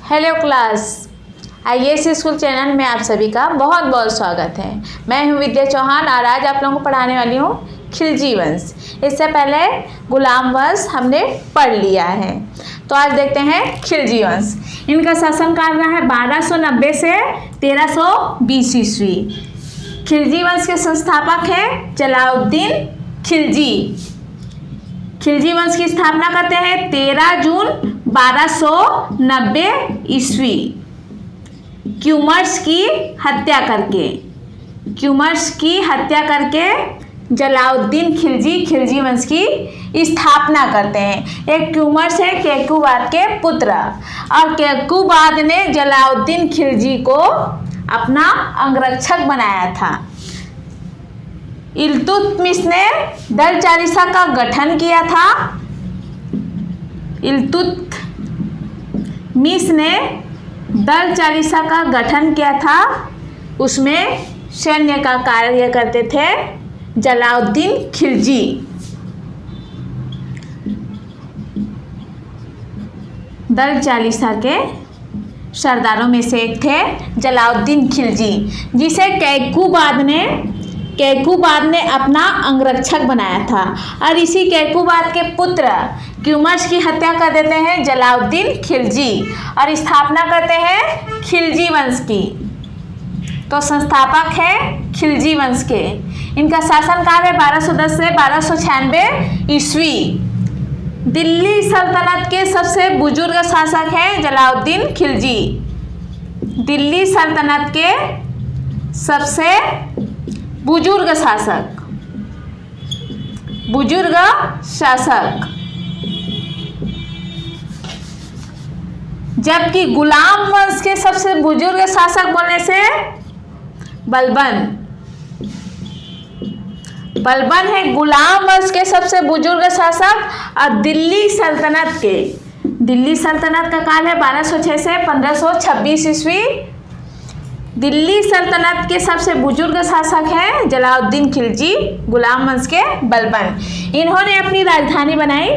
Hello class, IAS school channel में आप सभी का बहुत बहुत स्वागत है। मैं हूं विद्या चौहान और आज आप लोगों को पढ़ाने वाली हूं खिलजी वंश। इससे पहले गुलाम वंश हमने पढ़ लिया है, तो आज देखते हैं खिलजी वंश। इनका शासनकाल रहा है 1290 से 1320 ईस्वी। खिलजी वंश के संस्थापक हैं जलालुद्दीन खिलजी। खिलजी वंश की स्थापना करते हैं 13 जून 1290 ईस्वी क्यूमर्स की हत्या करके जलालुद्दीन खिलजी खिलजी वंश की स्थापना करते हैं। एक क्यूमर्स है केकुबाद के पुत्र, और केकुबाद ने जलालुद्दीन खिलजी को अपना अंगरक्षक बनाया था। इल्तुतमिश ने दल चालीसा का गठन किया था। इल्तुतमिश ने दल चालीसा का गठन किया था। उसमें सैन्य का कार्य करते थे जलालुद्दीन खिलजी। दल चालीसा के सरदारों में से एक थे जलालुद्दीन खिलजी, जिसे केकुबाद ने अपना अंगरक्षक बनाया था। और इसी केकुबाद के पुत्र क्यूमर्स की हत्या कर देते हैं जलालुद्दीन खिलजी और स्थापना करते हैं खिलजी वंश की। तो संस्थापक है खिलजी वंश के। इनका शासनकाल है 1210 से 1296 ईस्वी। दिल्ली सल्तनत के सबसे बुजुर्ग शासक हैं जलालुद्दीन खिलजी। दिल्ली सल्तनत के सबसे बुजुर्ग शासक। जबकि गुलाम वंश के सबसे बुजुर्ग शासक बोलने से बलबन है गुलाम वंश के सबसे बुजुर्ग शासक। और दिल्ली सल्तनत का काल है 1206 से 1526 ईस्वी। दिल्ली सल्तनत के सबसे बुजुर्ग शासक हैं जलालुद्दीन खिलजी, गुलाम वंश के बलबन। इन्होंने अपनी राजधानी बनाई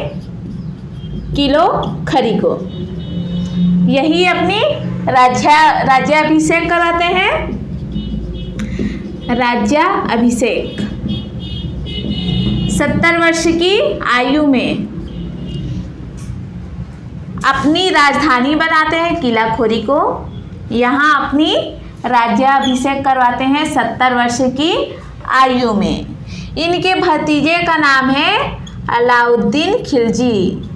किलो खरी को। यही अपनी राज्याभिषेक कराते हैं। राज्याभिषेक 70 वर्ष की आयु में अपनी राजधानी बनाते हैं किला खोरी को। यहाँ अपनी राज्याभिषेक करवाते हैं 70 वर्ष की आयु में। इनके भतीजे का नाम है अलाउद्दीन खिलजी।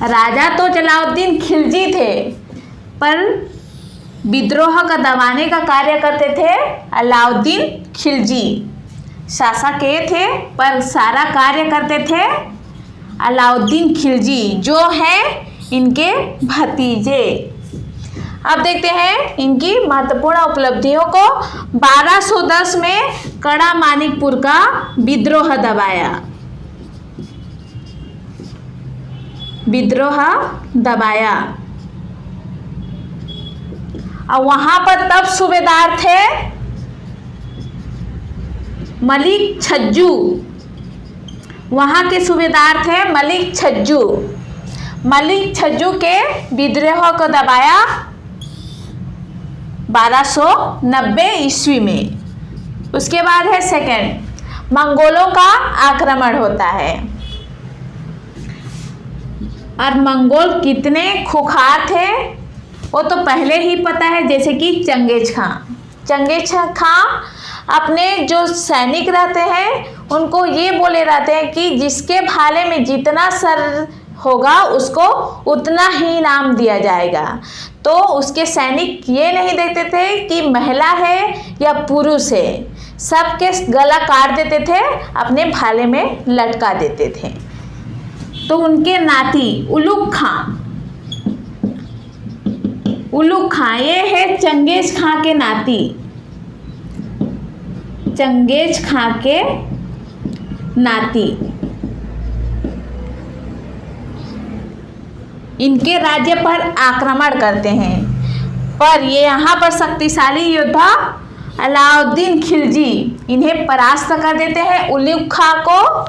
राजा तो जलालुद्दीन खिलजी थे, पर विद्रोह का दबाने का कार्य करते थे अलाउद्दीन खिलजी। शासक ये थे पर सारा कार्य करते थे अलाउद्दीन खिलजी, जो है इनके भतीजे। अब देखते हैं इनकी महत्वपूर्ण उपलब्धियों को। 1210 में कड़ा मानिकपुर का विद्रोह दबाया। और वहां पर तब सूबेदार थे मलिक छज्जू। वहां के सूबेदार थे मलिक छज्जू के विद्रोह को दबाया 1290 ईस्वी में। उसके बाद है सेकंड, मंगोलों का आक्रमण होता है। और मंगोल कितने खुखार थे वो तो पहले ही पता है, जैसे कि चंगेज खां अपने जो सैनिक रहते हैं उनको ये बोले रहते हैं कि जिसके भाले में जितना सर होगा उसको उतना ही इनाम दिया जाएगा। तो उसके सैनिक ये नहीं देखते थे कि महिला है या पुरुष है, सबके गला काट देते थे, अपने भाले में लटका देते थे। तो उनके नाती उलुग खां ये है चंगेज खां के नाती। इनके राज्य पर आक्रमण करते हैं, पर ये यहाँ पर शक्तिशाली योद्धा अलाउद्दीन खिलजी इन्हें परास्त कर देते हैं। उलुग खां को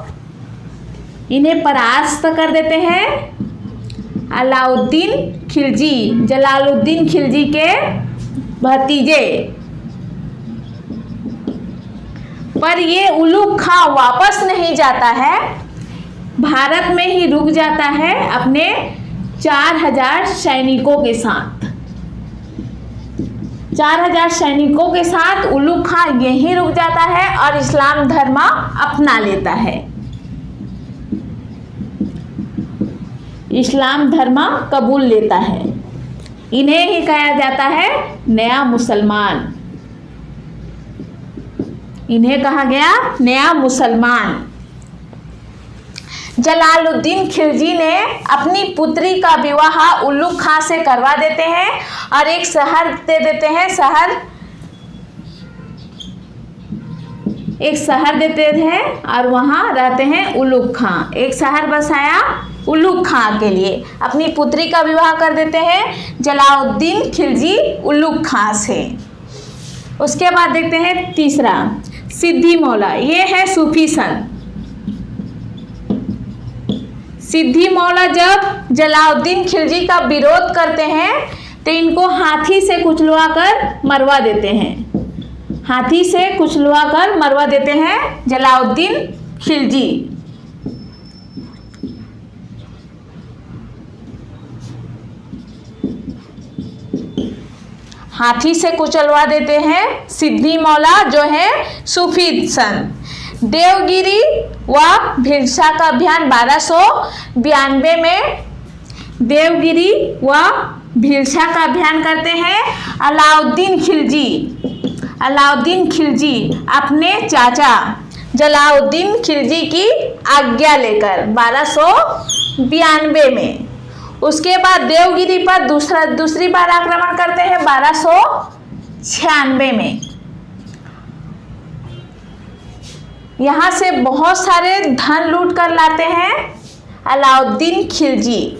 इन्हें परास्त कर देते हैं अलाउद्दीन खिलजी, जलालुद्दीन खिलजी के भतीजे। पर ये उलुग खां वापस नहीं जाता है, भारत में ही रुक जाता है अपने 4000 सैनिकों के साथ। 4000 सैनिकों के साथ उलुग खां यहीं रुक जाता है और इस्लाम धर्म अपना लेता है। इस्लाम धर्म कबूल लेता है। इन्हें ही कहा जाता है नया मुसलमान। इन्हें कहा गया नया मुसलमान। जलालुद्दीन खिलजी ने अपनी पुत्री का विवाह उलुग खां से करवा देते हैं और एक शहर दे देते हैं, एक शहर देते हैं और वहाँ रहते हैं उलुग खां। एक शहर बसाया उलुग खां के लिए, अपनी पुत्री का विवाह कर देते हैं जलालुद्दीन खिलजी उलुग खां से। उसके बाद देखते हैं तीसरा, सिद्दी मौला। ये है सूफी संत। सिद्दी मौला जब जलालुद्दीन खिलजी का विरोध करते हैं तो इनको हाथी से कुचलवा कर मरवा देते हैं। हाथी से कुचलवा कर मरवा देते हैं जलालुद्दीन खिलजी। हाथी से कुचलवा देते हैं सिद्दी मौला जो है सूफी संत। देवगिरी व भिलसा का अभियान 1292 में देवगिरी व भिलसा का अभियान करते हैं अलाउद्दीन खिलजी। अलाउद्दीन खिलजी अपने चाचा जलालुद्दीन खिलजी की आज्ञा लेकर 1292 में। उसके बाद देवगिरी पर दूसरी बार आक्रमण करते हैं 1296 में। यहाँ से बहुत सारे धन लूट कर लाते हैं अलाउद्दीन खिलजी।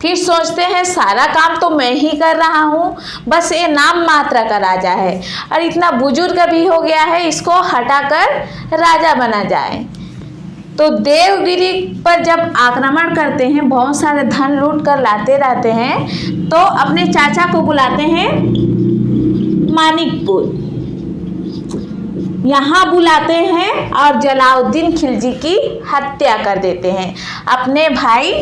फिर सोचते हैं सारा काम तो मैं ही कर रहा हूँ, बस ये नाम मात्र का राजा है और इतना बुजुर्ग भी हो गया है, इसको हटाकर राजा बना जाए। तो देवगिरी पर जब आक्रमण करते हैं, बहुत सारे धन लूट कर लाते रहते हैं, तो अपने चाचा को बुलाते हैं मानिकपुर। यहाँ बुलाते हैं और जलालुद्दीन खिलजी की हत्या कर देते हैं अपने भाई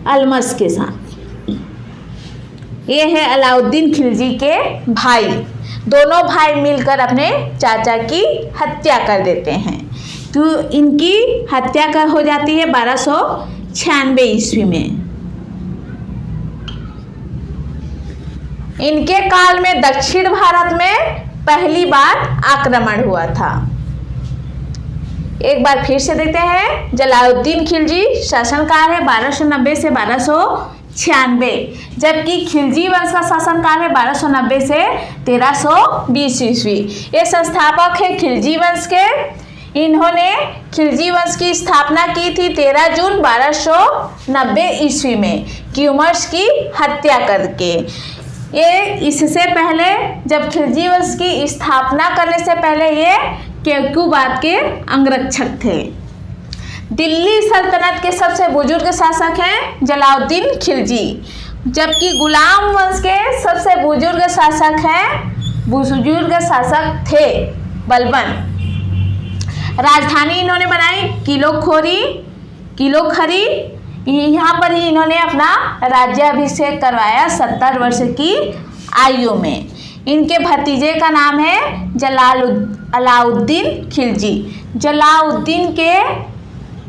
अलमस के साथ। ये है अलाउद्दीन खिलजी के भाई। दोनों भाई मिलकर अपने चाचा की हत्या कर देते हैं। तो इनकी हत्या कर हो जाती है 1296 ईस्वी में। इनके काल में दक्षिण भारत में पहली बार आक्रमण हुआ था। एक बार फिर से देखते हैं, जलालुद्दीन खिलजी शासनकाल है 1290 से 1296, जबकि खिलजी वंश का शासनकाल है 1290 से 1320 ईस्वी। ये संस्थापक है खिलजी वंश के। इन्होंने खिलजी वंश की स्थापना की थी 13 जून 1290 ईस्वी में क्यूमर्स की हत्या करके। ये इससे पहले जब खिलजी वंश की स्थापना करने से पहले ये केवकुबाद के अंगरक्षक थे। दिल्ली सल्तनत के सबसे बुजुर्ग शासक हैं जलालुद्दीन खिलजी, जबकि गुलाम वंश के सबसे बुजुर्ग शासक थे बलबन। राजधानी इन्होंने बनाई किलोखरी। यहाँ पर ही इन्होंने अपना राज्याभिषेक करवाया 70 वर्ष की आयु में। इनके भतीजे का नाम है अलाउद्दीन खिलजी। जलालुद्दीन के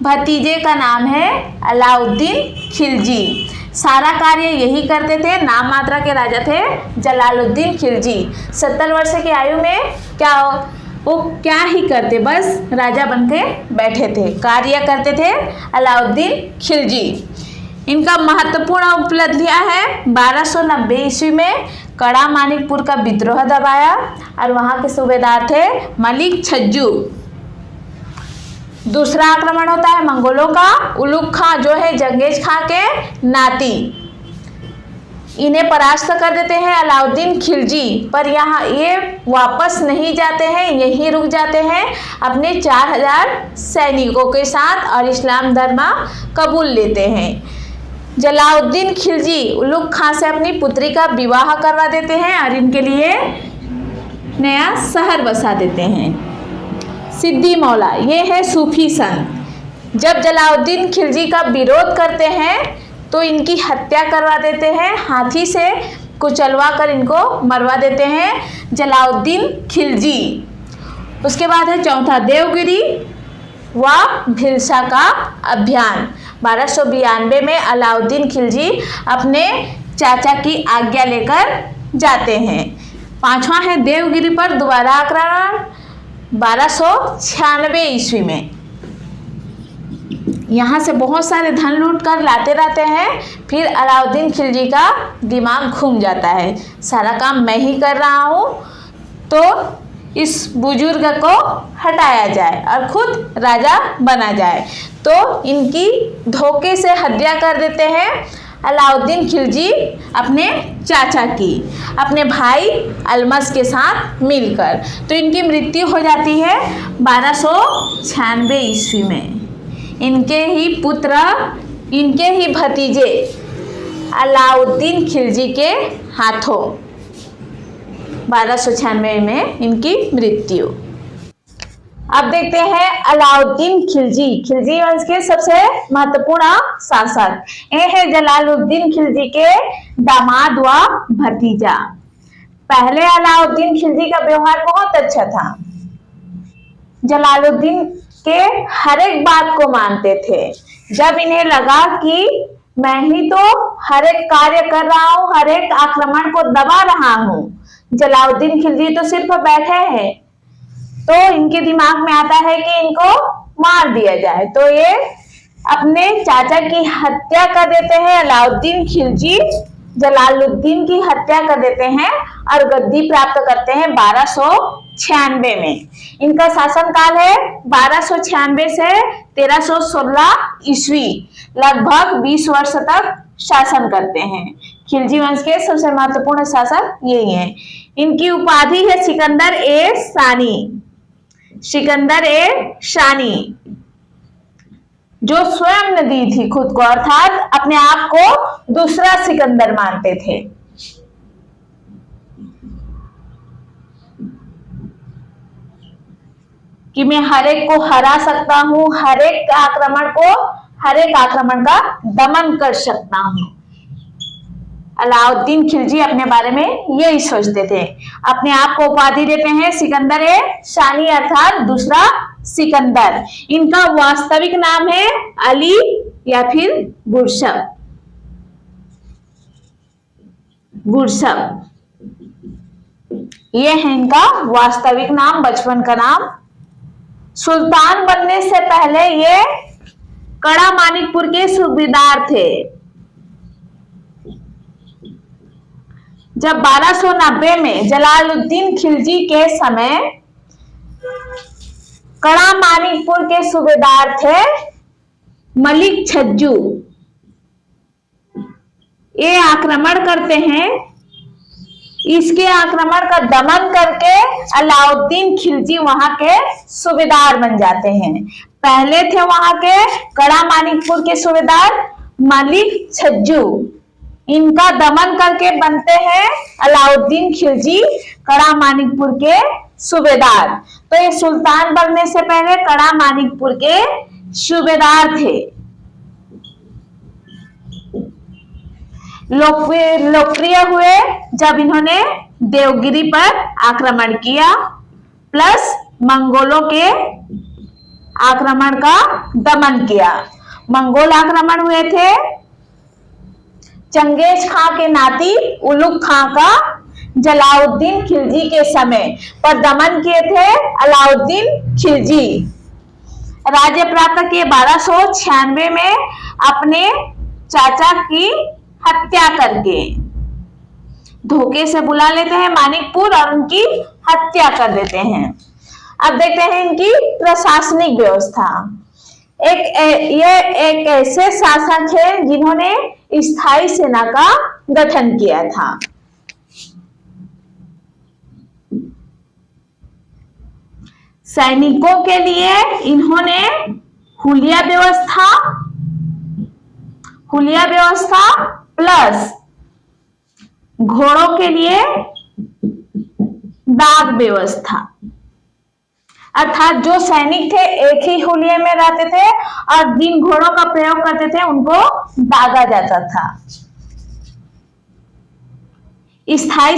भतीजे का नाम है अलाउद्दीन खिलजी। सारा कार्य यही करते थे, नाम मात्रा के राजा थे जलालुद्दीन खिलजी। 70 वर्ष की आयु में वो क्या ही करते, बस राजा बनके बैठे थे, कार्य करते थे अलाउद्दीन खिलजी। इनका महत्वपूर्ण उपलब्धियां हैं 1290 ईस्वी में कड़ा मानिकपुर का विद्रोह दबाया और वहाँ के सूबेदार थे मलिक छज्जू। दूसरा आक्रमण होता है मंगोलों का। उलुग खां जो है चंगेज खां के नाती। इन्हें परास्त कर देते हैं अलाउद्दीन खिलजी, पर यहाँ ये वापस नहीं जाते हैं, यहीं रुक जाते हैं अपने 4000 सैनिकों के साथ और इस्लाम धर्म कबूल लेते हैं। जलालुद्दीन खिलजी उलुग खां से अपनी पुत्री का विवाह करवा देते हैं और इनके लिए नया शहर बसा देते हैं। सिद्दी मौला ये है सूफी संत। जब जलालुद्दीन खिलजी का विरोध करते हैं तो इनकी हत्या करवा देते हैं, हाथी से कुचलवा कर इनको मरवा देते हैं जलालुद्दीन खिलजी। उसके बाद है चौथा देवगिरी व भिलसा का अभियान। 1292 में अलाउद्दीन खिलजी अपने चाचा की आज्ञा लेकर जाते हैं। पांचवा है देवगिरी पर दोबारा आक्रमण 1296 ईस्वी में। यहाँ से बहुत सारे धन लूट कर लाते रहते हैं, फिर अलाउद्दीन खिलजी का दिमाग घूम जाता है, सारा काम मैं ही कर रहा हूँ तो इस बुजुर्ग को हटाया जाए और खुद राजा बना जाए। तो इनकी धोखे से हत्या कर देते हैं अलाउद्दीन खिलजी अपने चाचा की, अपने भाई अलमस के साथ मिलकर। तो इनकी मृत्यु हो जाती है 1296 ईस्वी में। इनके ही पुत्र, इनके ही भतीजे अलाउद्दीन खिलजी के हाथों 1296 में इनकी मृत्यु। अब देखते हैं अलाउद्दीन खिलजी, खिलजी वंश के सबसे महत्वपूर्ण शासक। ये है जलालुद्दीन खिलजी के दामाद व भतीजा। पहले अलाउद्दीन खिलजी का व्यवहार बहुत अच्छा था, जलालुद्दीन के हर एक बात को मानते थे। जब इन्हें लगा कि मैं ही तो हर एक कार्य कर रहा हूँ, हर एक आक्रमण को दबा रहा हूँ, जलालुद्दीन खिलजी तो सिर्फ बैठे हैं, तो इनके दिमाग में आता है कि इनको मार दिया जाए। तो ये अपने चाचा की हत्या कर देते हैं, अलाउद्दीन खिलजी जलालुद्दीन की हत्या कर देते हैं और गद्दी प्राप्त करते हैं 1296 में। इनका शासन काल है 1296 से 1316 ईस्वी, लगभग 20 वर्ष तक शासन करते हैं। खिलजी वंश के सबसे महत्वपूर्ण शासक यही हैं। इनकी उपाधि है सिकंदर ए सानी, सिकंदर ए शानी, जो स्वयं ने दी थी खुद को, अर्थात अपने आप को दूसरा सिकंदर मानते थे। कि मैं हर एक को हरा सकता हूं, हर एक आक्रमण का दमन कर सकता हूं। अलाउद्दीन खिलजी अपने बारे में यही सोचते थे। अपने आप को उपाधि देते हैं सिकंदर ए शानी, अर्थात दूसरा सिकंदर। इनका वास्तविक नाम है अली या फिर गुरशब। यह है इनका वास्तविक नाम, बचपन का नाम। सुल्तान बनने से पहले ये कड़ा मानिकपुर के सूबेदार थे। जब 1290 में जलालुद्दीन खिलजी के समय कड़ा मानिकपुर के सूबेदार थे मलिक छज्जू। ये आक्रमण करते हैं, इसके आक्रमण का दमन करके अलाउद्दीन खिलजी वहां के सूबेदार बन जाते हैं। पहले थे वहां के कड़ा मानिकपुर के सूबेदार मलिक छज्जू, इनका दमन करके बनते हैं अलाउद्दीन खिलजी कड़ा मानिकपुर के सूबेदार। तो ये सुल्तान बनने से पहले कड़ा मानिकपुर के सूबेदार थे। लोकप्रिय हुए जब इन्होंने देवगिरी पर आक्रमण किया, प्लस मंगोलों के आक्रमण का दमन किया। मंगोल आक्रमण हुए थे चंगेज खां के नाती उलुग खां का जलालुद्दीन खिलजी के समय, पर दमन किए थे अलाउद्दीन खिलजी। राज्य प्राप्त किए 1296 में अपने चाचा की हत्या करके। धोखे से बुला लेते हैं मानिकपुर और उनकी हत्या कर देते हैं। अब देखते हैं इनकी प्रशासनिक व्यवस्था। ये एक ऐसे शासक है जिन्होंने स्थायी सेना का गठन किया था। सैनिकों के लिए इन्होंने हुलिया व्यवस्था प्लस घोड़ों के लिए दाग व्यवस्था, अर्थात जो सैनिक थे एक ही हुलिये में रहते थे और जिन घोड़ों का प्रयोग करते थे उनको दागा जाता था। स्थायी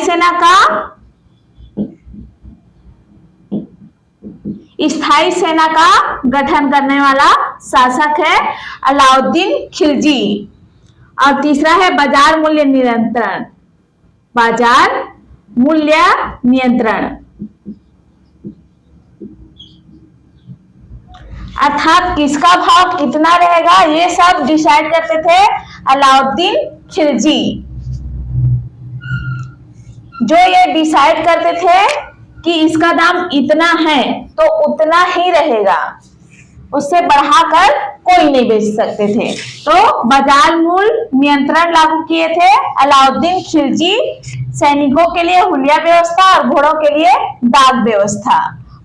सेना का गठन करने वाला शासक है अलाउद्दीन खिलजी। और तीसरा है बाजार मूल्य नियंत्रण, अर्थात किसका भाव कितना रहेगा ये सब डिसाइड करते थे अलाउद्दीन खिलजी। जो ये डिसाइड करते थे कि इसका दाम इतना है तो उतना ही रहेगा, उससे बढ़ाकर कोई नहीं बेच सकते थे। तो बाजार मूल्य नियंत्रण लागू किए थे अलाउद्दीन खिलजी। सैनिकों के लिए हुलिया व्यवस्था और घोड़ों के लिए दाग व्यवस्था,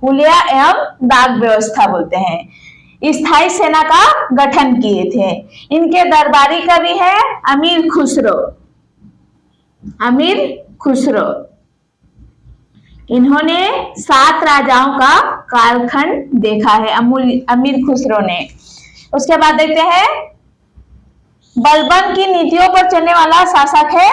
हुलिया एवं दाग व्यवस्था बोलते हैं। स्थायी सेना का गठन किए थे। इनके दरबारी कवि है अमीर खुसरो। इन्होंने 7 राजाओं का कालखंड देखा है अमीर खुसरो ने। उसके बाद देखते हैं बलबन की नीतियों पर चलने वाला शासक है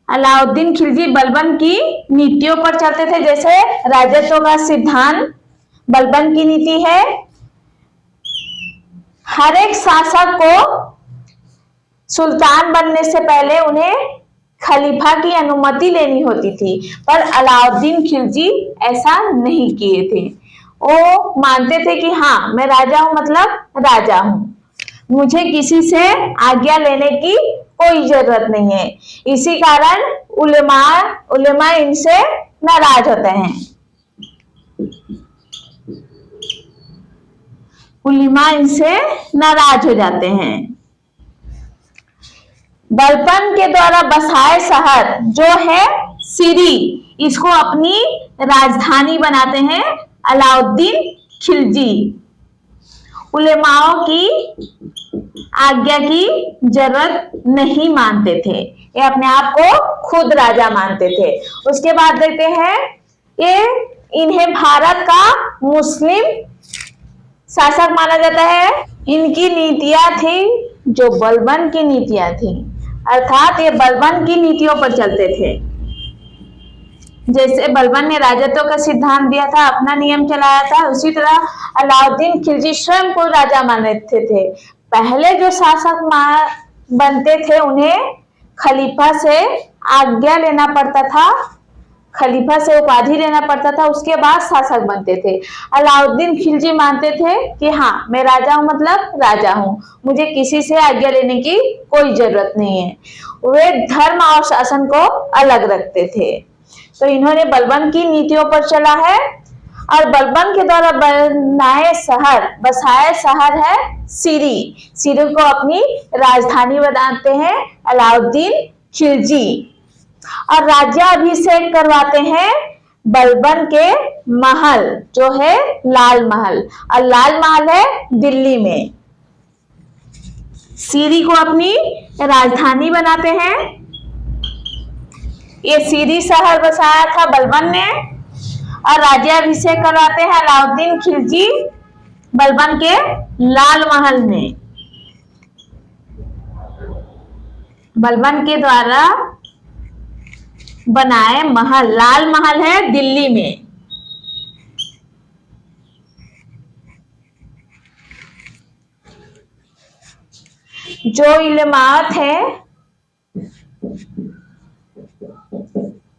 अलाउद्दीन खिलजी बलबन की नीतियों पर चलते थे, जैसे राजत्व का सिद्धांत बलबन की नीति है। हर एक शासक को सुल्तान बनने से पहले उन्हें खलीफा की अनुमति लेनी होती थी, पर अलाउद्दीन खिलजी ऐसा नहीं किए थे। वो मानते थे कि हाँ मैं राजा हूं मतलब राजा हूं, मुझे किसी से आज्ञा लेने की कोई जरूरत नहीं है। इसी कारण उलेमा इनसे नाराज होते हैं। उलेमा इनसे नाराज हो जाते हैं। बलबन के द्वारा बसाए शहर जो है सीरी, इसको अपनी राजधानी बनाते हैं अलाउद्दीन खिलजी। उलेमाओं की आज्ञा की जरूरत नहीं मानते थे, ये अपने आप को खुद राजा मानते थे। उसके बाद देखते हैं इन्हें भारत का मुस्लिम शासक माना जाता है। इनकी नीतियां थी जो बलबन की नीतियां थी, अर्थात ये बलबन की नीतियों पर चलते थे। जैसे बलबन ने राजत्व का सिद्धांत दिया था, अपना नियम चलाया था, उसी तरह अलाउद्दीन खिलजी स्वयं को राजा मानते थे। पहले जो शासक बनते थे उन्हें खलीफा से आज्ञा लेना पड़ता था, खलीफा से उपाधि लेना पड़ता था, उसके बाद शासक बनते थे। अलाउद्दीन खिलजी मानते थे कि हाँ मैं राजा हूं मतलब राजा हूं, मुझे किसी से आज्ञा लेने की कोई जरूरत नहीं है। वे धर्म और शासन को अलग रखते थे। तो इन्होंने बलबन की नीतियों पर चला है और बलबन के द्वारा बसाया शहर है सीरी को अपनी राजधानी बनाते हैं अलाउद्दीन खिलजी और राज्याभिषेक करवाते हैं बलबन के महल जो है लाल महल, और लाल महल है दिल्ली में। सीरी को अपनी राजधानी बनाते हैं। ये सीरी शहर बसाया था बलबन ने और राज्याभिषेक करवाते हैं अलाउद्दीन खिलजी बलबन के लाल महल में। बलबन के द्वारा बनाए महल, लाल महल है दिल्ली में। जो इल्मात है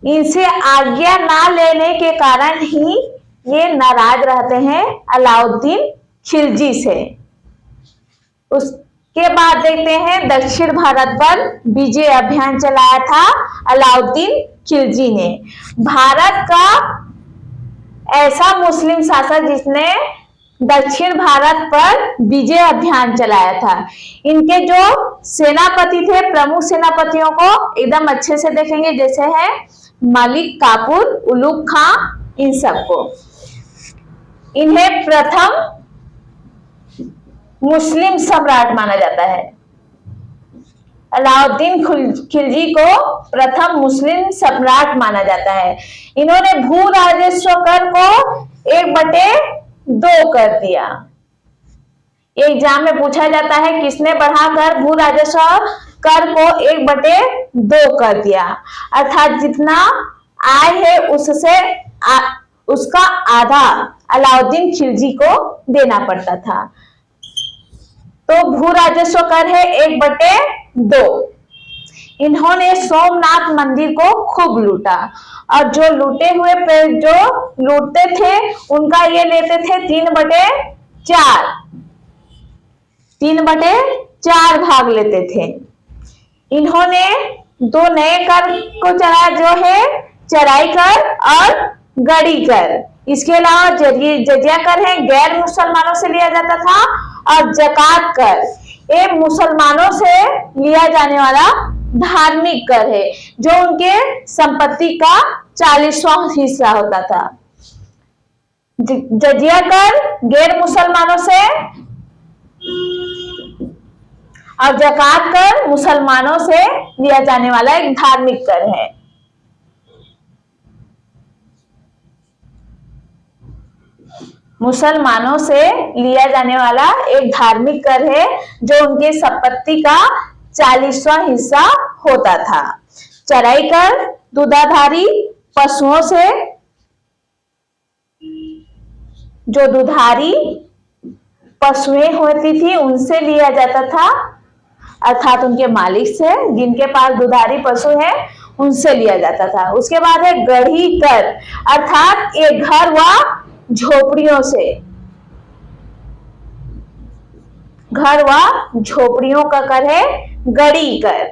इनसे आज्ञा ना लेने के कारण ही ये नाराज रहते हैं अलाउद्दीन खिलजी से। उसके बाद देखते हैं दक्षिण भारत पर विजय अभियान चलाया था अलाउद्दीन खिलजी ने। भारत का ऐसा मुस्लिम शासक जिसने दक्षिण भारत पर विजय अभियान चलाया था। इनके जो सेनापति थे, प्रमुख सेनापतियों को एकदम अच्छे से देखेंगे, जैसे है मलिक काफूर, उलुग खां, इन सबको। इन्हें प्रथम मुस्लिम सम्राट माना जाता है। अलाउद्दीन खिलजी को प्रथम मुस्लिम सम्राट माना जाता है। इन्होंने भू राजस्व कर को 1/2 कर दिया। एग्जाम में पूछा जाता है किसने बढ़ाकर भू राजस्व कर को 1/2 कर दिया, अर्थात जितना आय है उसका आधा अलाउद्दीन खिलजी को देना पड़ता था। तो भू राजस्व कर है 1/2। इन्होंने सोमनाथ मंदिर को खूब लूटा, और जो लूटते थे उनका ये लेते थे 3/4। 3/4 भाग लेते थे। इन्होंने 2 नए कर को चलाया, जो है चराई कर और गड़ी कर। इसके अलावा जजिया कर है, गैर मुसलमानों से लिया जाता था, और जकात कर ये मुसलमानों से लिया जाने वाला धार्मिक कर है, जो उनके संपत्ति का 40वां हिस्सा होता था। जजिया कर गैर मुसलमानों से और जकात कर मुसलमानों से लिया जाने वाला एक धार्मिक कर है। मुसलमानों से लिया जाने वाला एक धार्मिक कर है, जो उनके संपत्ति का 40वां हिस्सा होता था। चराई कर दूधाधारी पशुओं से, जो दुधारी पशुएं होती थी उनसे लिया जाता था, अर्थात उनके मालिक से, जिनके पास दुधारी पशु है उनसे लिया जाता था। उसके बाद है गढ़ी कर, अर्थात एक घर व झोपड़ियों से, घर व झोपड़ियों का कर है गड़ी कर।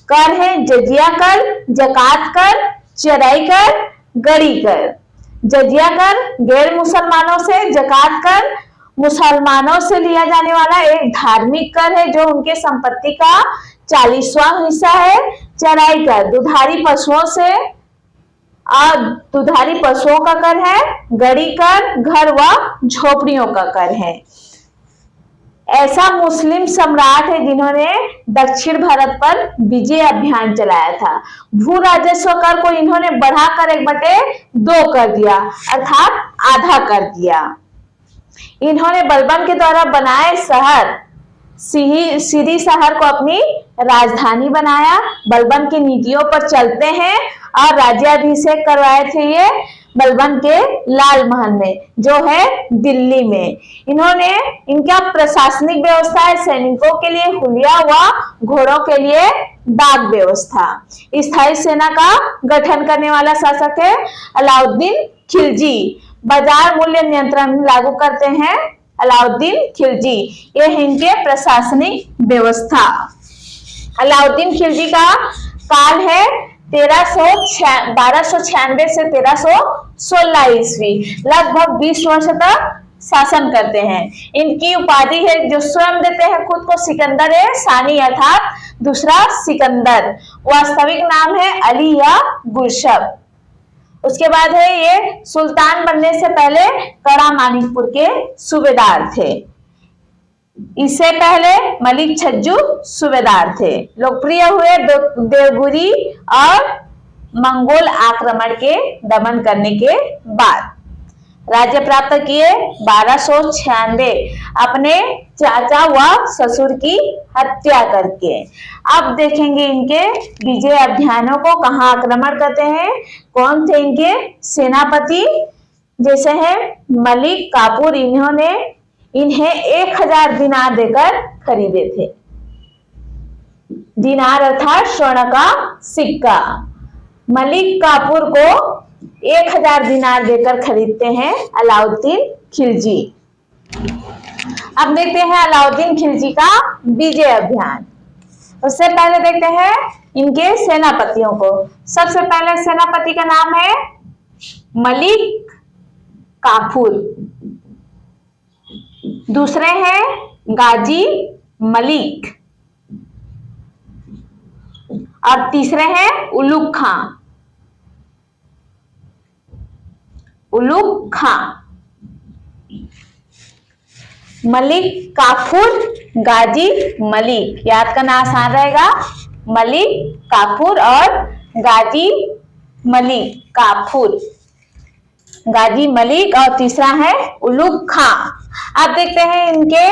कर है जजिया कर, जकात कर, चराई कर, गड़ी कर। जजिया कर गैर मुसलमानों से, जकात कर मुसलमानों से लिया जाने वाला एक धार्मिक कर है, जो उनके संपत्ति का 40वां हिस्सा है। चराई कर दुधारी पशुओं से और दुधारी पशुओं का कर है। गड़ी कर घर व झोपड़ियों का कर है। ऐसा मुस्लिम सम्राट है जिन्होंने दक्षिण भारत पर विजय अभियान चलाया था। भू राजस्व कर को इन्होंने बढ़ाकर 1/2 कर दिया, अर्थात आधा कर दिया। इन्होंने बलबन के द्वारा बनाए शहर सीरी शहर को अपनी राजधानी बनाया। बलबन की नीतियों पर चलते हैं और राज्याभिषेक करवाए थे ये बलबन के लाल महल में, जो है दिल्ली में। इन्होंने इनका प्रशासनिक व्यवस्था है सैनिकों के लिए हुलिया व घोड़ों के लिए डाक व्यवस्था। स्थायी सेना का गठन करने वाला शासक है अलाउद्दीन खिलजी। बाजार मूल्य नियंत्रण लागू करते हैं अलाउद्दीन खिलजी। ये है इनके प्रशासनिक व्यवस्था। अलाउद्दीन खिलजी का काल है 1296 से 1316 ईस्वी। लगभग 20 वर्ष तक शासन करते हैं। इनकी उपाधि है, जो स्वयं देते हैं खुद को, सिकंदर है सानी, अर्थात दूसरा सिकंदर। वास्तविक नाम है अली या गुरशब। उसके बाद है ये सुल्तान बनने से पहले कड़ा मानिकपुर के सूबेदार थे। इससे पहले मलिक छज्जू सूबेदार थे। लोकप्रिय हुए देवगिरी और मंगोल आक्रमण के दमन करने के बाद। राज्य प्राप्त किए 1296 अपने चाचा व ससुर की हत्या करके। अब देखेंगे इनके विजय अभियानों को, कहाँ आक्रमण करते हैं, कौन थे इनके सेनापति। जैसे है मलिक काफूर, इन्हें 1000 दिनार देकर खरीदे थे। दिनार अर्थात स्वर्ण का सिक्का। मलिक काफूर को 1000 दिनार देकर खरीदते हैं अलाउद्दीन खिलजी। अब देखते हैं अलाउद्दीन खिलजी का विजय अभियान। उससे पहले देखते हैं इनके सेनापतियों को। सबसे पहले सेनापति का नाम है मलिक काफूर। दूसरे हैं गाजी मलिक और तीसरे हैं उलुग खां। उलुग खां, मलिक काफूर, गाजी मलिक, याद करना आसान रहेगा। मलिक काफूर और गाजी मलिक, काफूर, गाजी मलिक और तीसरा है उलुग खां। अब देखते हैं इनके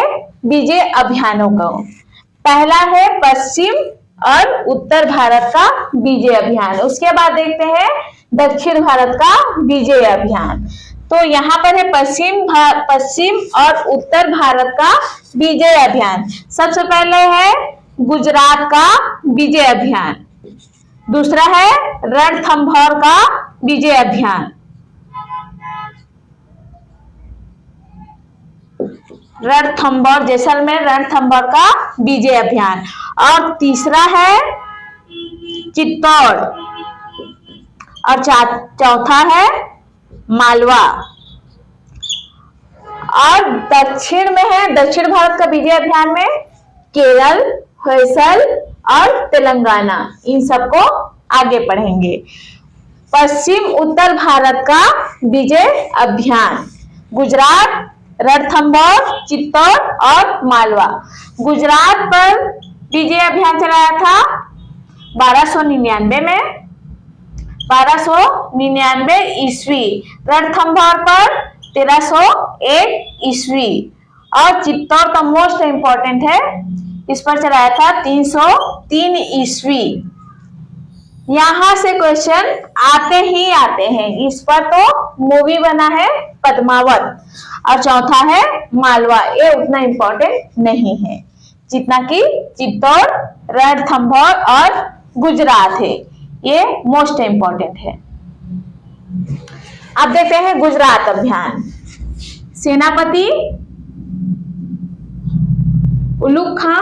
विजय अभियानों को। पहला है पश्चिम और उत्तर भारत का विजय अभियान। उसके बाद देखते हैं दक्षिण भारत का विजय अभियान। तो यहाँ पर है पश्चिम और उत्तर भारत का विजय अभियान। सबसे पहले है गुजरात का विजय अभियान, दूसरा है रणथंभौर का विजय अभियान, रणथंभौर जैसलमेर रणथंभौर का विजय अभियान, और तीसरा है चित्तौड़, और चौथा है मालवा। और दक्षिण में है, दक्षिण भारत का विजय अभियान में केरल, होयसल और तेलंगाना, इन सबको आगे पढ़ेंगे। पश्चिम उत्तर भारत का विजय अभियान, गुजरात, रणथंभौर, चित्तौड़ और मालवा। गुजरात पर विजय अभियान चलाया था 1299 में, 1299 ईस्वी। रणथंभौर पर 1301 ईस्वी, और चित्तौड़ का मोस्ट इंपॉर्टेंट है, इस पर चलाया था 303 ईस्वी। यहां से क्वेश्चन आते ही आते हैं। इस पर तो मूवी बना है पद्मावत। और चौथा है मालवा, ये उतना इंपॉर्टेंट नहीं है जितना कि चित्तौड़, रणथंभौर और गुजरात है, ये मोस्ट इंपॉर्टेंट है। अब देखते हैं गुजरात अभियान। सेनापति उलुग खां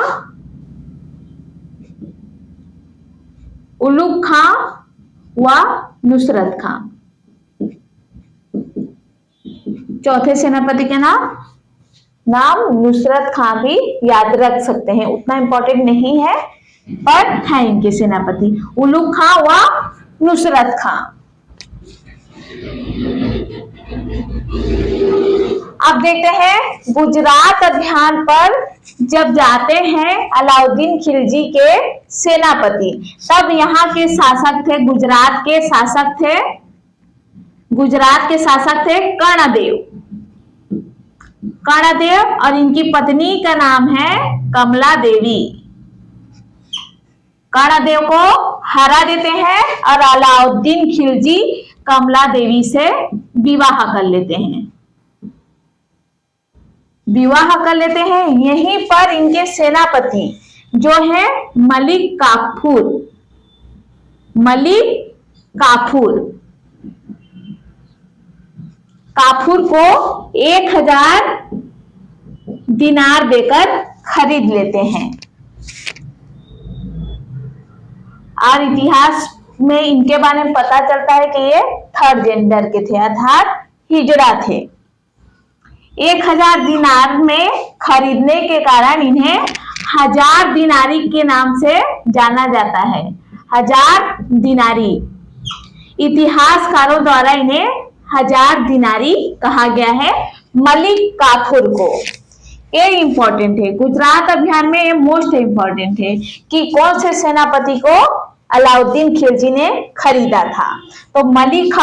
व नुसरत खां। चौथे सेनापति के नाम नुसरत खां भी याद रख सकते हैं, उतना इंपॉर्टेंट नहीं है पर है इनके सेनापति उलुग खां व नुसरत खां। अब देखते हैं गुजरात अभियान पर जब जाते हैं अलाउद्दीन खिलजी के सेनापति, तब यहाँ के शासक थे, गुजरात के शासक थे कर्णदेव, और इनकी पत्नी का नाम है कमला देवी। कर्णदेव को हरा देते हैं और अलाउद्दीन खिलजी कमला देवी से विवाह कर लेते हैं। यहीं पर इनके सेनापति जो है मलिक काफूर को 1000 दिनार देकर खरीद लेते हैं। और इतिहास में इनके बारे में पता चलता है कि ये थर्ड जेंडर के थे, अर्थात हिजड़ा थे। 1000 दिनार में खरीदने के कारण इन्हें 1000 दिनारी के नाम से जाना जाता है। 1000 दिनारी, इतिहासकारों द्वारा इन्हें 1000 दिनारी कहा गया है मलिक काफूर को। ये इंपॉर्टेंट है, गुजरात अभियान में ये मोस्ट इंपॉर्टेंट है कि कौन से सेनापति को अलाउद्दीन खिलजी ने खरीदा था। तो मलिक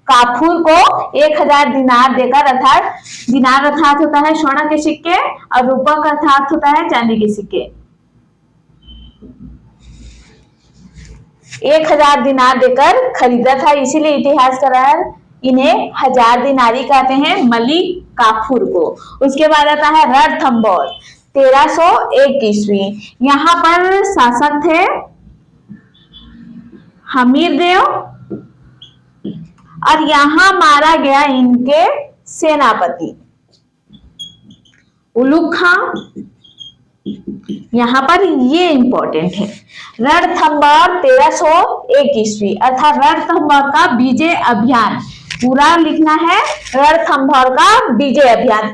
काफूर को 1000 दिनार देकर, अर्थात दिनार अर्थात होता है सोना के सिक्के और रूपक अर्थात होता है चांदी के सिक्के, 1000 दिनार देकर खरीदा था। इसीलिए इतिहासकार इन्हें 1000 दिनारी कहते हैं मलिक काफूर को। उसके बाद आता है रणथंभौर 1301 ईस्वी। यहाँ पर शासक थे हमीर देव, और यहाँ मारा गया इनके सेनापति उलुग खां। यहाँ पर ये इंपॉर्टेंट है, रणथंभौर 1301 ईस्वी, अर्थात रणथंभौर का विजय अभियान। पूरा लिखना है रणथंभौर का विजय अभियान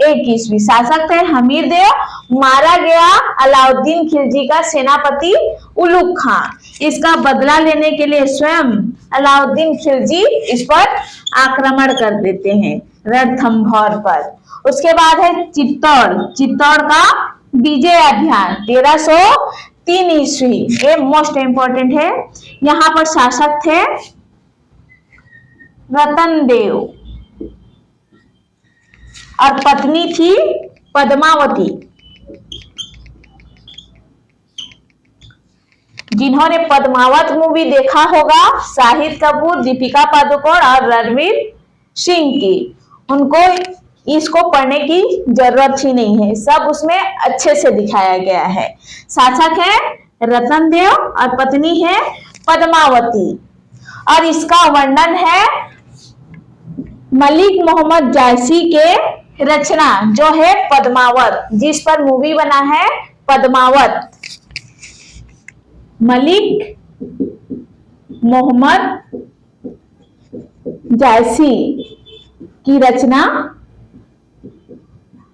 21वीं। शासक थे हमीर देव, मारा गया अलाउद्दीन खिलजी का सेनापति उलुग खां। इसका बदला लेने के लिए स्वयं अलाउद्दीन खिलजी इस पर आक्रमण कर देते हैं रणथंभौर पर। उसके बाद है चित्तौड़। चित्तौड़ का विजय अभियान 1303 ईस्वी, ये मोस्ट इंपोर्टेंट है। यहाँ पर शासक थे रतन देव और पत्नी थी पद्मावती। जिन्होंने पद्मावत मूवी देखा होगा, शाहिद कपूर, दीपिका पादुकोण और रणवीर सिंह की, उनको इसको पढ़ने की जरूरत ही नहीं है, सब उसमें अच्छे से दिखाया गया है। शासक है रतन देव और पत्नी है पद्मावती। और इसका वर्णन है मलिक मोहम्मद जायसी के रचना जो है पद्मावत, जिस पर मूवी बना है पद्मावत। मलिक मोहम्मद जायसी की रचना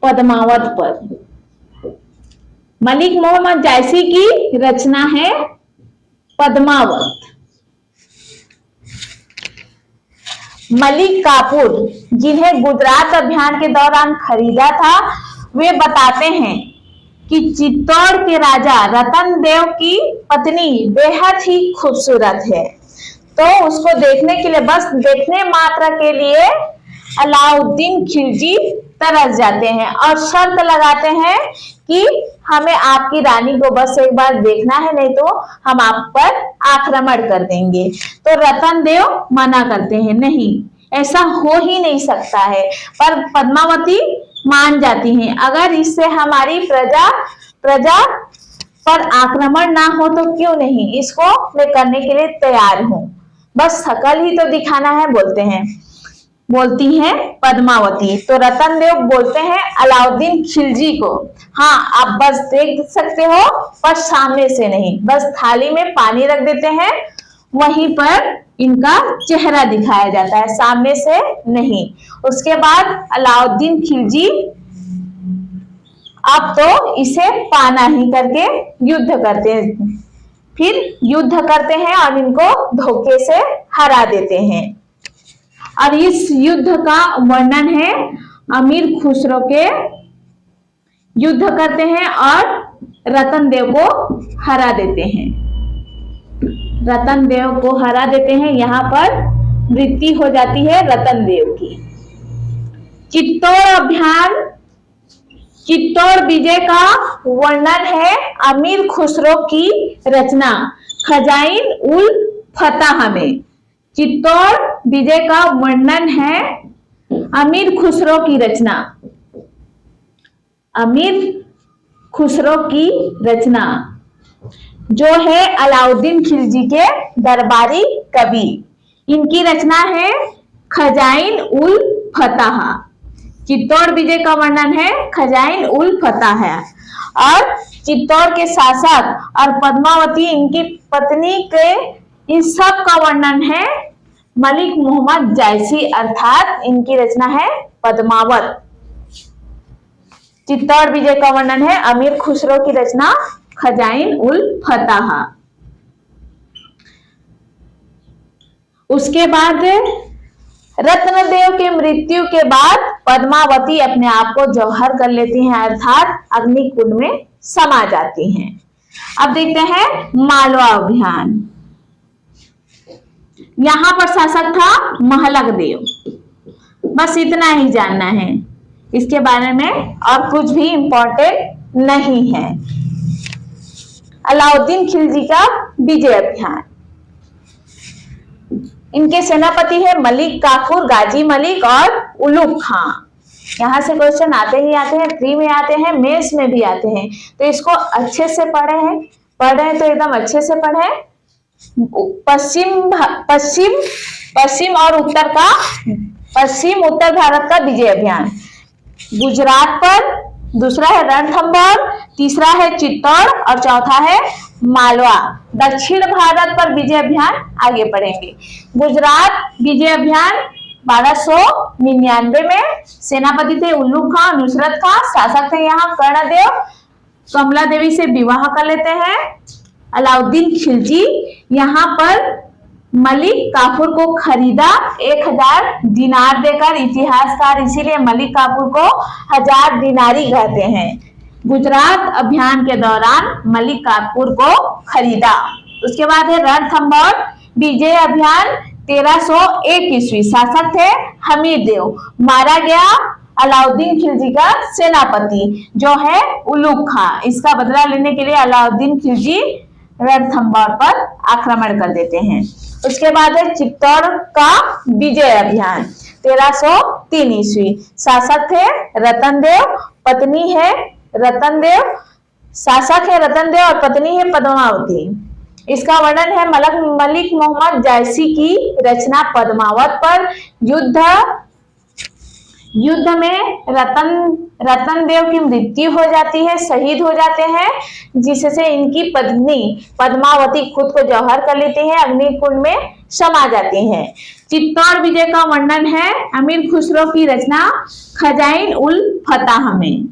पद्मावत पर। मलिक मोहम्मद जायसी की रचना है पद्मावत। मलिक काफूर, जिन्हें गुजरात अभियान के दौरान खरीदा था, वे बताते हैं कि चित्तौड़ के राजा रतन देव की पत्नी बेहद ही खूबसूरत है, तो उसको देखने के लिए, बस देखने मात्र के लिए अलाउद्दीन खिलजी तरस जाते हैं और शर्त लगाते हैं कि हमें आपकी रानी को बस एक बार देखना है, नहीं तो हम आप पर आक्रमण कर देंगे। तो रतन देव मना करते हैं, नहीं ऐसा हो ही नहीं सकता है। पर पद्मावती मान जाती हैं, अगर इससे हमारी प्रजा पर आक्रमण ना हो तो क्यों नहीं, इसको मैं करने के लिए तैयार हूं, बस शकल ही तो दिखाना है, बोलती हैं पद्मावती। तो रतन देव बोलते हैं अलाउद्दीन खिलजी को, हाँ आप बस देख सकते हो पर सामने से नहीं, बस थाली में पानी रख देते हैं, वहीं पर इनका चेहरा दिखाया जाता है, सामने से नहीं। उसके बाद अलाउद्दीन खिलजी अब तो इसे पाना ही करके युद्ध करते हैं, फिर युद्ध करते हैं और इनको धोखे से हरा देते हैं। और इस युद्ध का वर्णन है अमीर खुसरो के युद्ध करते हैं और रतन देव को हरा देते हैं। रतन देव को हरा देते हैं, यहाँ पर मृत्यु हो जाती है रतन देव की। चित्तौड़ अभियान, चित्तौड़ विजय का वर्णन है अमीर खुसरो की रचना खजाइन उल फतह में। चित्तौड़ विजय का वर्णन है अमीर खुसरो की रचना, अमीर खुसरो की रचना जो है अलाउद्दीन खिलजी के दरबारी कवि, इनकी रचना है खजाइन उल फतह। चित्तौड़ विजय का वर्णन है खजाइन उल फतह है। और चित्तौड़ के शासक और पद्मावती इनकी पत्नी के इन सब का वर्णन है मलिक मोहम्मद जायसी, अर्थात इनकी रचना है पद्मावत। चित्तौड़ विजय का वर्णन है अमीर खुसरो की रचना खजाइन उल फतह। उसके बाद रत्नदेव के मृत्यु के बाद पद्मावती अपने आप को जौहर कर लेती हैं, अर्थात अग्निकुंड में समा जाती हैं। अब देखते हैं मालवा अभियान। यहां पर शासक था महलक देव, बस इतना ही जानना है, इसके बारे में और कुछ भी इंपॉर्टेंट नहीं है। अलाउद्दीन खिलजी का विजय अभियान, इनके सेनापति है मलिक काफूर, गाजी मलिक और उलुग खां। यहाँ से क्वेश्चन आते ही आते हैं, प्री में आते हैं, मेंस में भी आते हैं, तो इसको अच्छे से पढ़ रहे हैं तो एकदम अच्छे से पढ़े। पश्चिम और उत्तर का, पश्चिम उत्तर भारत का विजय अभियान, गुजरात पर, दूसरा है रणथंभौर, तीसरा है चित्तौड़ और चौथा है मालवा। दक्षिण भारत पर विजय अभियान आगे पढ़ेंगे। गुजरात विजय अभियान 1299 में। सेनापति थे उल्लू खां, नुसरत खां। शासक थे यहाँ कर्णदेव। कमला देवी से विवाह कर लेते हैं। अलाउद्दीन खिलजी यहाँ पर मलिक काफूर को खरीदा 1000 दिनार देकर। इतिहासकार इसीलिए मलिक काफूर को 1000 दिनारी कहते हैं। गुजरात अभियान के दौरान मलिक काफूर को खरीदा। उसके बाद है रणथंभौर विजय अभियान 1301 ईस्वी। शासक थे हमीर देव। मारा गया अलाउद्दीन खिलजी का सेनापति जो है उलूग खां। इसका बदला लेने के लिए अलाउद्दीन खिलजी रणथंभौर पर आक्रमण कर देते हैं। उसके बाद है चित्तौड़ का विजय अभियान 1303 ईस्वी। शासक थे रतनदेव, पत्नी है रतनदेव। शासक है रतनदेव और पत्नी है पद्मावती। इसका वर्णन है मलिक मोहम्मद जायसी की रचना पद्मावत पर। युद्ध में रतन देव की मृत्यु हो जाती है, शहीद हो जाते हैं, जिससे इनकी पत्नी पद्मावती खुद को जौहर कर लेती है, अग्निकुंड में समा जाती है। चित्तौड़ विजय का वर्णन है अमीर खुसरो की रचना खजाइन उल फताह में।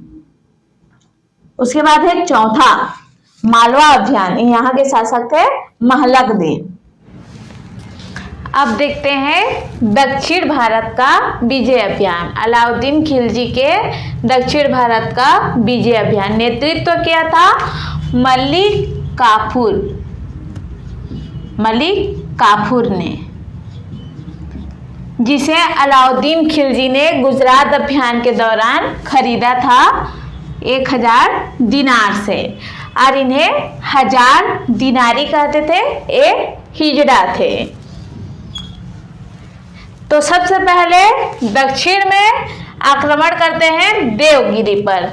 उसके बाद है चौथा मालवा अभियान। यहाँ के शासक थे महलक देव। अब देखते हैं दक्षिण भारत का विजय अभियान। अलाउद्दीन खिलजी के दक्षिण भारत का विजय अभियान नेतृत्व किया था मलिक काफूर ने, जिसे अलाउद्दीन खिलजी ने गुजरात अभियान के दौरान खरीदा था 1000 दिनार से। और इन्हें 1000 दिनारी कहते थे, एक हिजड़ा थे। तो सबसे पहले दक्षिण में आक्रमण करते हैं देवगिरी पर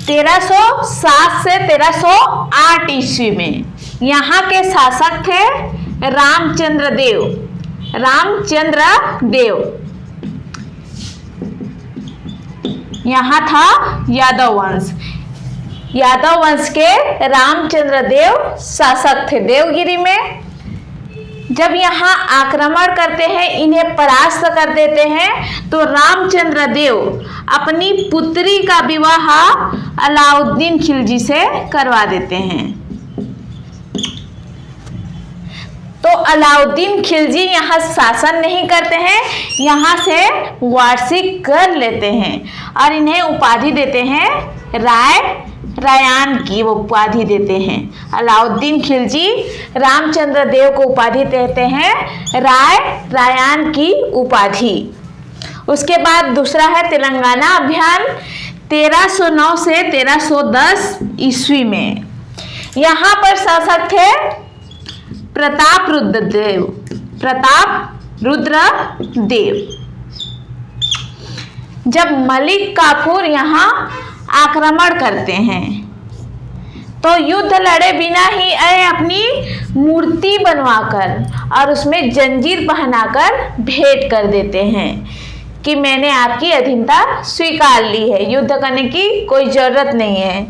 1307 से 1308 ईस्वी में। यहाँ के शासक थे रामचंद्र देव। यहाँ था यादव वंश के रामचंद्र देव शासक थे देवगिरी में। जब यहाँ आक्रमण करते हैं, इन्हें परास्त कर देते हैं, तो रामचंद्र देव अपनी पुत्री का विवाह अलाउद्दीन खिलजी से करवा देते हैं। तो अलाउद्दीन खिलजी यहाँ शासन नहीं करते हैं, यहाँ से वार्षिक कर लेते हैं और इन्हें उपाधि देते हैं रायान की वो उपाधि देते हैं। अलाउद्दीन खिलजी रामचंद्र देव को उपाधि देते हैं रायान की उपाधि। उसके बाद दूसरा है तेलंगाना अभियान 1309 से 1310 ईस्वी में। यहाँ पर शासक थे प्रताप रुद्र देव। जब मलिक काफूर यहाँ आक्रमण करते हैं तो युद्ध लड़े बिना ही अपनी मूर्ति बनवाकर और उसमें जंजीर पहनाकर भेंट कर देते हैं कि मैंने आपकी अधीनता स्वीकार ली है, युद्ध करने की कोई जरूरत नहीं है।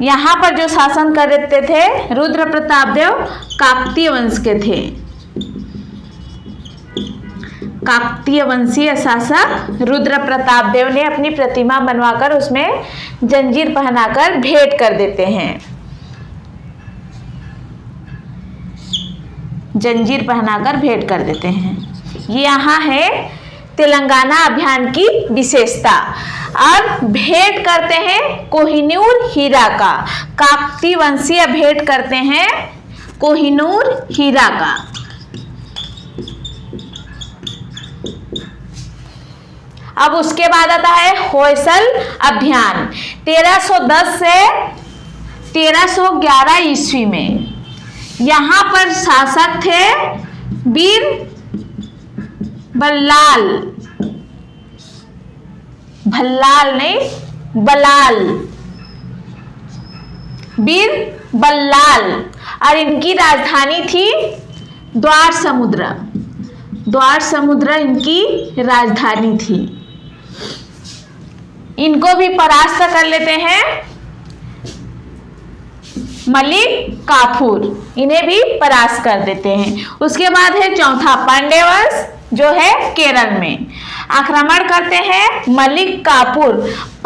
यहाँ पर जो शासन करते थे रुद्र प्रताप देव काकतीय वंश के थे। काकतीय वंशीय शासक रुद्र प्रताप देव ने अपनी प्रतिमा बनवाकर उसमें जंजीर पहनाकर भेंट कर देते हैं। ये यहाँ है तेलंगाना अभियान की विशेषता। और भेंट करते हैं कोहिनूर हीरा का। काकतीय वंशीय भेंट करते हैं कोहिनूर हीरा का। अब उसके बाद आता है होयसल अभियान 1310 से 1311 ईस्वी में। यहाँ पर शासक थे वीर वीर बल्लाल और इनकी राजधानी थी द्वार समुद्र इनकी राजधानी थी। इनको भी परास्त कर लेते हैं मलिक काफूर, इन्हें भी परास्त कर देते हैं। उसके बाद है चौथा पांड्य वंश, जो है केरल में। आक्रमण करते हैं मलिक काफूर,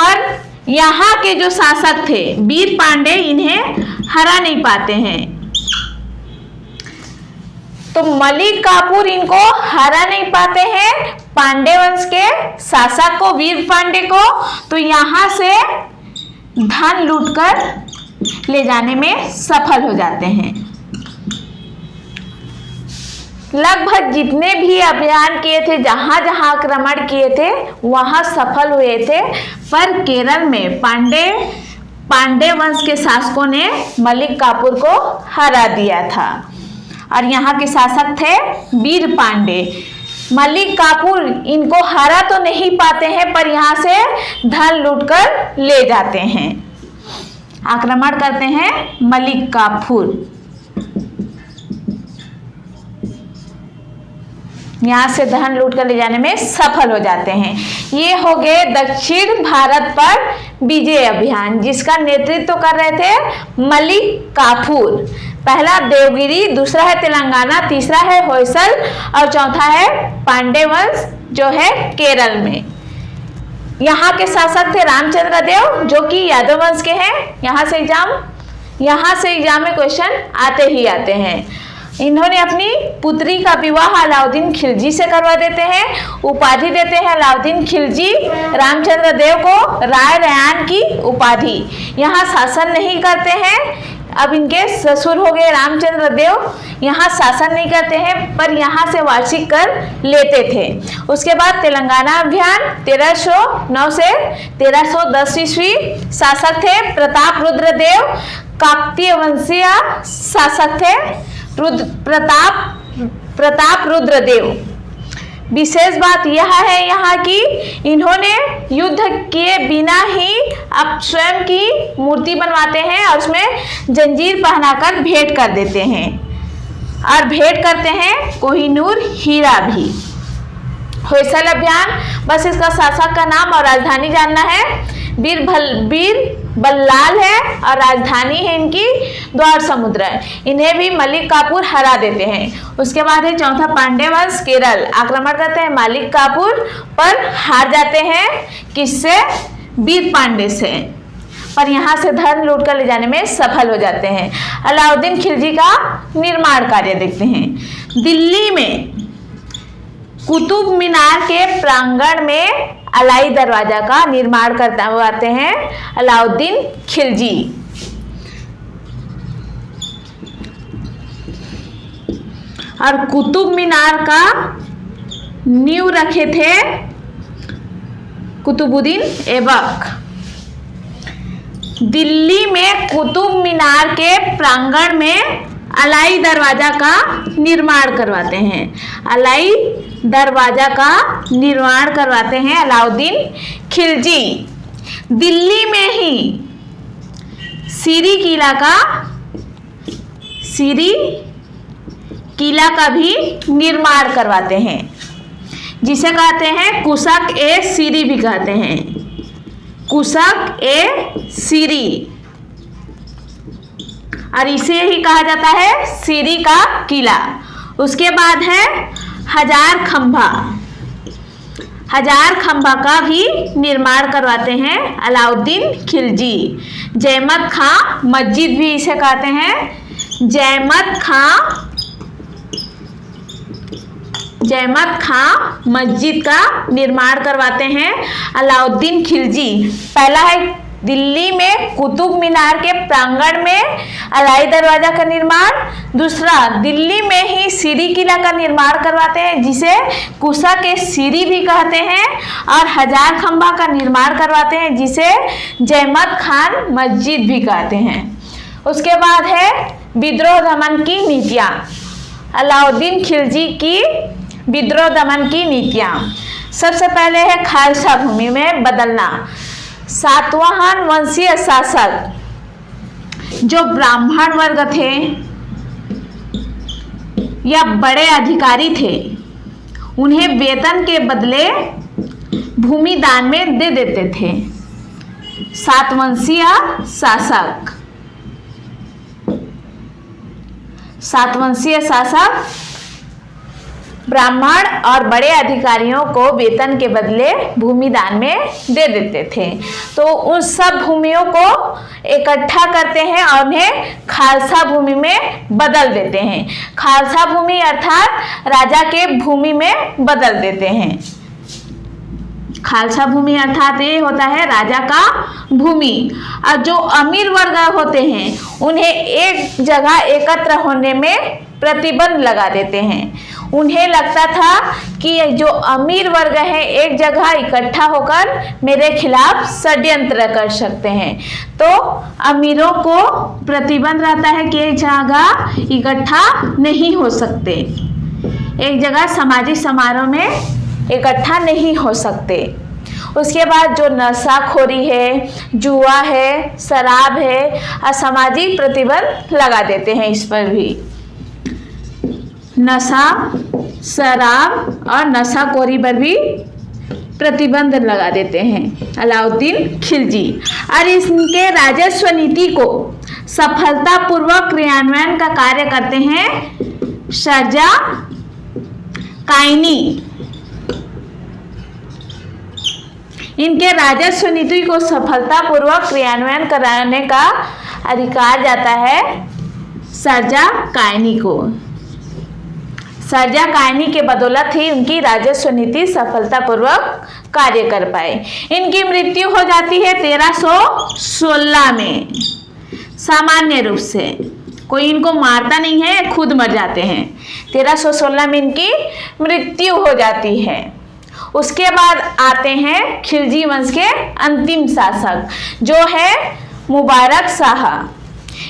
पर यहाँ के जो शासक थे वीर पांडे इन्हें हरा नहीं पाते हैं। तो मलिक काफूर इनको हरा नहीं पाते हैं, पांडे वंश के शासक को, वीर पांडे को। तो यहाँ से धन लूटकर ले जाने में सफल हो जाते हैं। लगभग जितने भी अभियान किए थे, जहां जहां आक्रमण किए थे, वहां सफल हुए थे। पर केरल में पांडे वंश के शासकों ने मलिक काफूर को हरा दिया था और यहाँ के शासक थे वीर पांडे। मलिक काफूर इनको हरा तो नहीं पाते हैं, पर यहाँ से धन लूटकर ले जाते हैं। आक्रमण करते हैं मलिक काफूर, यहाँ से धन लूट कर ले जाने में सफल हो जाते हैं। ये हो गए दक्षिण भारत पर विजय अभियान, जिसका नेतृत्व कर रहे थे मलिक काफूर। पहला देवगिरी, दूसरा है तेलंगाना, तीसरा है होयसल और चौथा है पांडे वंश, जो है केरल में। यहाँ के शासक थे रामचंद्र देव, जो कि यादव वंश के हैं। यहाँ से एग्जाम में क्वेश्चन आते ही आते हैं। इन्होंने अपनी पुत्री का विवाह अलाउद्दीन खिलजी से करवा देते हैं, उपाधि देते हैं अलाउद्दीन खिलजी। रामचंद्र देव को राय रैयान की उपाधि। यहाँ शासन नहीं करते हैं, अब इनके ससुर हो गए रामचंद्र देव, यहाँ शासन नहीं करते हैं, पर यहाँ से वार्षिक कर लेते थे। उसके बाद तेलंगाना अभियान 1309 से 1310 ईस्वी, शासक थे प्रताप रुद्र देव, काकतीय वंशीय शासक थे प्रताप रुद्रदेव। विशेष बात यह है यहाँ की, इन्होंने युद्ध किए बिना ही अब स्वयं की मूर्ति बनवाते हैं और उसमें जंजीर पहनाकर भेंट कर देते हैं, और भेंट करते हैं कोहिनूर हीरा भी। होयसल अभियान, बस इसका शासक का नाम और राजधानी जानना है। बीर बल्लाल है और राजधानी है इनकी द्वार समुद्र है। इन्हें भी मलिक काफूर हरा देते हैं। उसके बाद है चौथा पांड्य वंश केरल, आक्रमण करते हैं मलिक काफूर, पर हार जाते हैं किससे? वीर पांडे से, पर यहाँ से धन लूट कर ले जाने में सफल हो जाते हैं। अलाउद्दीन खिलजी का निर्माण कार्य देखते हैं। दिल्ली में कुतुब मीनार के प्रांगण में अलाई दरवाजा का निर्माण करता हुआ आते हैं अलाउद्दीन खिलजी। और कुतुब मीनार का नींव रखे थे कुतुबुद्दीन ऐबक। दिल्ली में कुतुब मीनार के प्रांगण में अलाई दरवाजा का निर्माण करवाते हैं। अलाई दरवाजा का निर्माण करवाते हैं अलाउद्दीन खिलजी। दिल्ली में ही सीरी किला का भी निर्माण करवाते हैं, जिसे कहते हैं कुशक ए सीरी भी कहते हैं। कुशक ए सीरी, और इसे ही कहा जाता है सीरी का किला। उसके बाद है हजार खंभा का भी निर्माण करवाते हैं अलाउद्दीन खिलजी। जयमत खां मस्जिद भी इसे कहते हैं। जयमत खां मस्जिद का निर्माण करवाते हैं अलाउद्दीन खिलजी। पहला है दिल्ली में कुतुब मीनार के प्रांगण में अलाई दरवाजा का निर्माण। दूसरा, दिल्ली में ही सीरी किला का निर्माण करवाते हैं, जिसे कुशा के सीरी भी कहते हैं। और हजार खंभा का निर्माण करवाते हैं, जिसे जयमत खान मस्जिद भी कहते हैं। उसके बाद है विद्रोह दमन की नीतियाँ। अलाउद्दीन खिलजी की विद्रोह दमन की नीतियाँ। सबसे पहले है खालसा भूमि में बदलना। सातवाहन वंशीय शासक जो ब्राह्मण वर्ग थे या बड़े अधिकारी थे, उन्हें वेतन के बदले भूमि दान में दे देते थे। सातवंशीय शासक सातवंशीय शासक ब्राह्मण और बड़े अधिकारियों को वेतन के बदले भूमि दान में दे देते थे। तो उन सब भूमियों को इकट्ठा करते हैं और उन्हें खालसा भूमि में बदल देते हैं। खालसा भूमि अर्थात राजा के भूमि में बदल देते हैं। खालसा भूमि अर्थात ये होता है राजा का भूमि। और जो अमीर वर्ग होते हैं उन्हें एक जगह एकत्र होने में प्रतिबंध लगा देते हैं। उन्हें लगता था कि जो अमीर वर्ग है एक जगह इकट्ठा होकर मेरे खिलाफ षड्यंत्र कर सकते हैं। तो अमीरों को प्रतिबंध रहता है कि एक जगह इकट्ठा नहीं हो सकते, एक जगह सामाजिक समारोह में इकट्ठा नहीं हो सकते। उसके बाद जो नशाखोरी है, जुआ है, शराब है, असामाजिक प्रतिबंध लगा देते हैं। इस पर भी नशा, शराब और नशाखोरी पर भी प्रतिबंध लगा देते हैं अलाउद्दीन खिलजी। और इनके राजस्व नीति को सफलतापूर्वक क्रियान्वयन का कार्य करते हैं शारजा काइनी। इनके राजस्व नीति को सफलतापूर्वक क्रियान्वयन कराने का अधिकार जाता है शारजा काइनी को। शारजा काइनी के बदौलत ही उनकी राजस्व नीति सफलतापूर्वक कार्य कर पाए। इनकी मृत्यु हो जाती है 1316 में। सामान्य रूप से कोई इनको मारता नहीं है, खुद मर जाते हैं। 1316 में इनकी मृत्यु हो जाती है। उसके बाद आते हैं खिलजी वंश के अंतिम शासक जो है मुबारक शाह।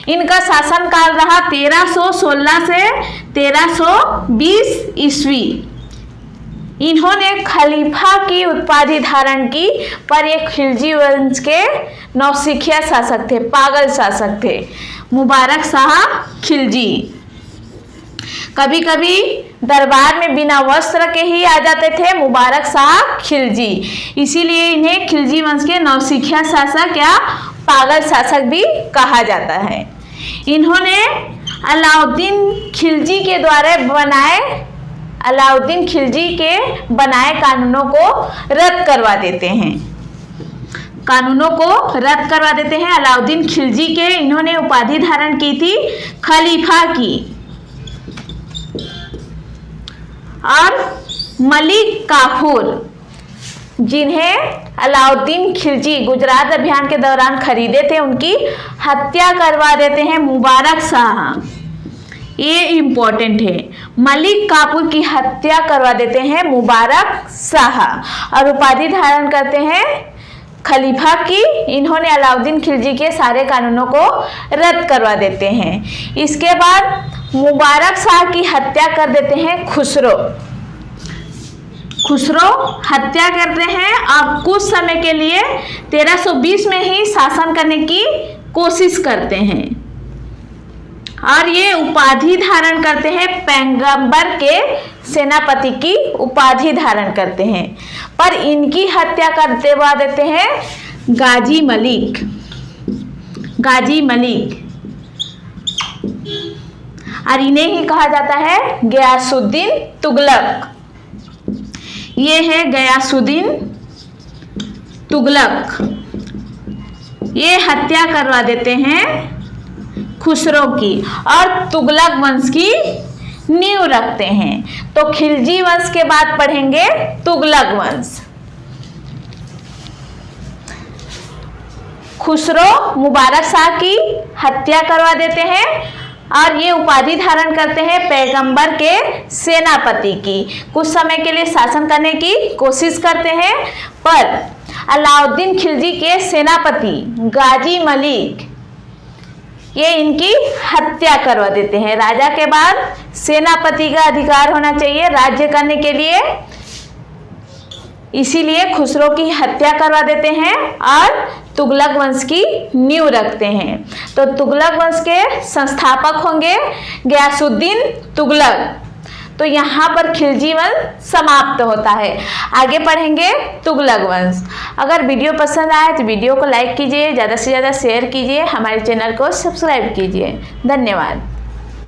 इनका शासनकाल रहा 1316 से 1320 ईस्वी। इन्होंने खलीफा की उपाधि धारण की, पर ये खिलजी वंश के नौसिखिया शासक थे, पागल शासक थे मुबारक शाह खिलजी। कभी कभी दरबार में बिना वस्त्र के ही आ जाते थे मुबारक शाह खिलजी, इसीलिए इन्हें खिलजी वंश के नौसिखिया शासक या पागल शासक भी कहा जाता है। इन्होंने अलाउद्दीन खिलजी के द्वारा बनाए कानूनों को रद्द करवा देते हैं। अलाउद्दीन खिलजी के इन्होंने उपाधि धारण की थी खलीफा की। और मलिक काफूर, जिन्हें अलाउद्दीन खिलजी गुजरात अभियान के दौरान खरीदे थे, उनकी हत्या करवा देते हैं मुबारक शाह। ये इम्पोर्टेंट है, मलिक काफूर की हत्या करवा देते हैं मुबारक शाह और उपाधि धारण करते हैं खलीफा की। इन्होंने अलाउद्दीन खिलजी के सारे कानूनों को रद्द करवा देते हैं। इसके बाद मुबारक शाह की हत्या कर देते हैं खुसरो हत्या करते हैं और कुछ समय के लिए 1320 में ही शासन करने की कोशिश करते हैं। और ये उपाधि धारण करते हैं पैगंबर के सेनापति की उपाधि धारण करते हैं, पर इनकी हत्या करवा देते हैं गाजी मलिक। और इन्हें ही कहा जाता है गयासुद्दीन तुगलक। ये है गयासुद्दीन तुगलक। ये हत्या करवा देते हैं खुसरो की और तुगलक वंश की नींव रखते हैं। तो खिलजी वंश के बाद पढ़ेंगे तुगलक वंश। खुसरो मुबारक शाह की हत्या करवा देते हैं और ये उपाधि धारण करते हैं पैगंबर के सेनापति की। कुछ समय के लिए शासन करने की कोशिश करते हैं, पर अलाउद्दीन खिलजी के सेनापति गाजी मलिक ये इनकी हत्या करवा देते हैं। राजा के बाद सेनापति का अधिकार होना चाहिए राज्य करने के लिए, इसीलिए खुसरो की हत्या करवा देते हैं और तुगलक वंश की नींव रखते हैं। तो तुगलक वंश के संस्थापक होंगे गयासुद्दीन तुगलक। तो यहाँ पर खिलजी वंश समाप्त होता है। आगे पढ़ेंगे तुगलक वंश। अगर वीडियो पसंद आए तो वीडियो को लाइक कीजिए, ज़्यादा से ज़्यादा शेयर कीजिए, हमारे चैनल को सब्सक्राइब कीजिए। धन्यवाद।